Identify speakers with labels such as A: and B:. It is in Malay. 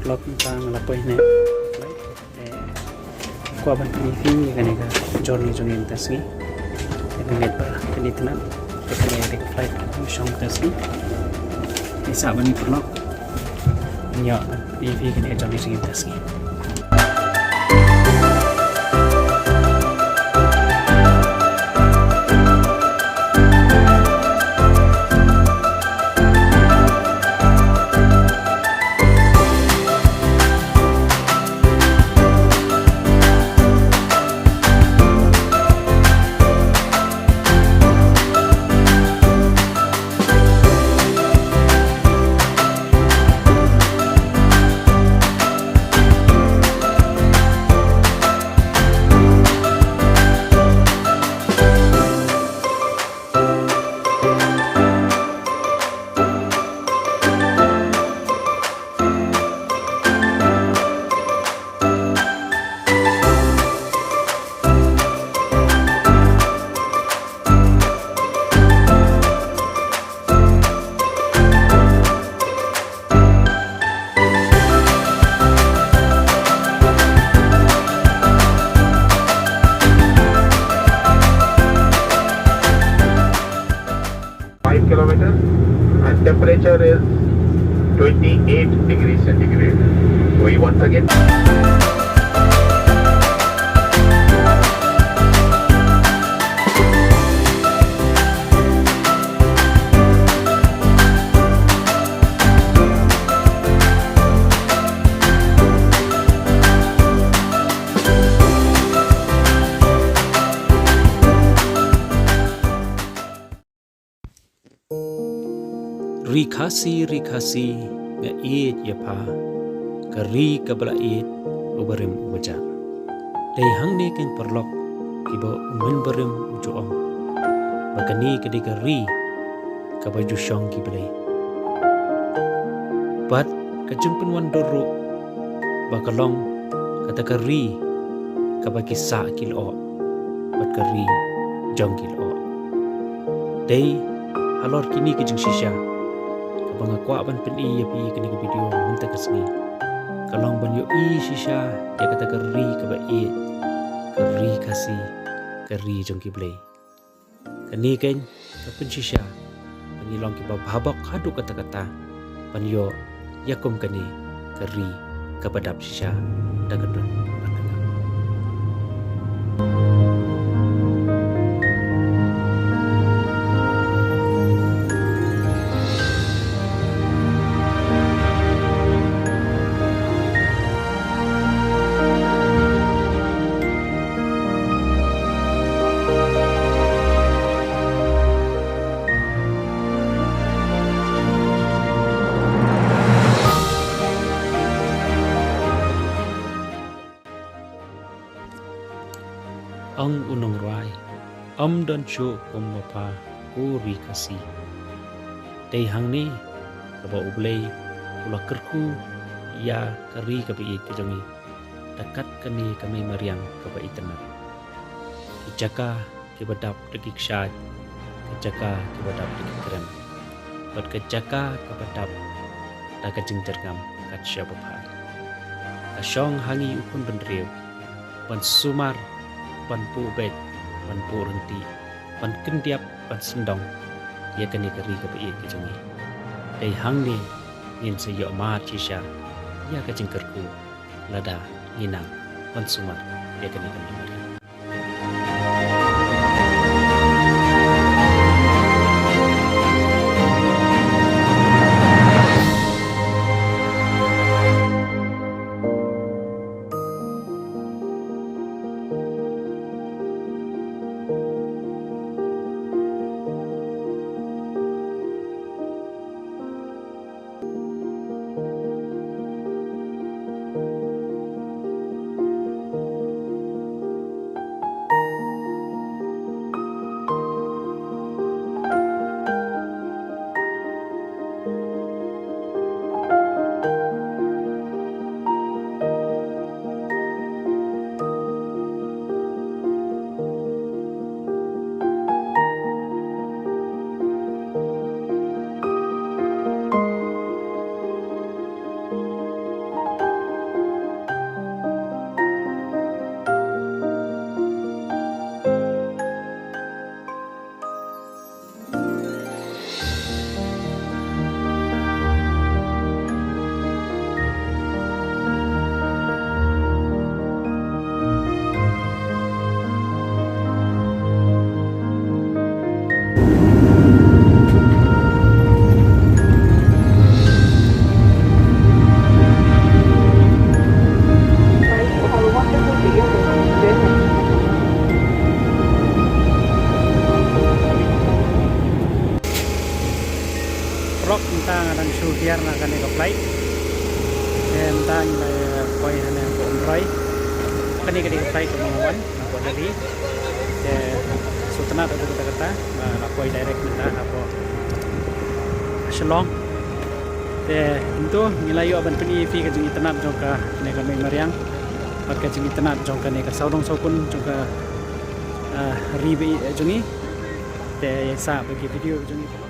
A: perlok tentang lapoi ne ko ban TV kan ga jorni joni tasni ini net ba ini tenan kene dek flight shong tasni isa ban perlok nya TV kan jorni joni tasni
B: kilometers and temperature is 28 degrees centigrade. We once again
A: Rikasi nga iit ya pa kari kabla iit ubarim ubajak dai hangni king perlok kibo umen barim ujoong bagani kedi kari kabaju shong kiblai bat kajungpun wan doro bakalong kata kari kabaki sa kilo bat kari jong kilo dai halor kini kejung shisha banga kwa ban pen i pi kini ke video minta kesni kalong ban yo i shisha ya kata keri ke ba i keri kasi keri jongki blai kani ken ke pen shisha pani long ki ba babak hadu kata-kata pan yo yakum kani keri ke badap shisha dagadun ang unong rai dan chu kumapa kuri kasi dei hangni kaba ublei ula kerku ya kari kabi kejongi dekat kani kami mariang kaba itenar kijaka kibadap dekik syad kijaka kibadap dekik krem bat kijaka kibadap daga jengjergam kat syabapai asyong hangi ukun bendriu pan sumar pan pubet pan purenti pan kendiap pan sendong ya kani kari kabi kejongi dei hangni yin sayo ma chisha ya kajengkerku lada nginang pan sumar ya kani kami mariang nilai koi hana ko umrai kani kani flight ko mawan ko dari sutana ta kata na koi direct na apo Shillong itu nilai yo aban peni fi ka jungi tanap jongka ne ka mai mariang pat ka jungi tanap jongka ne ka saudong sokun jongka ribe jungi te sa bagi video jungi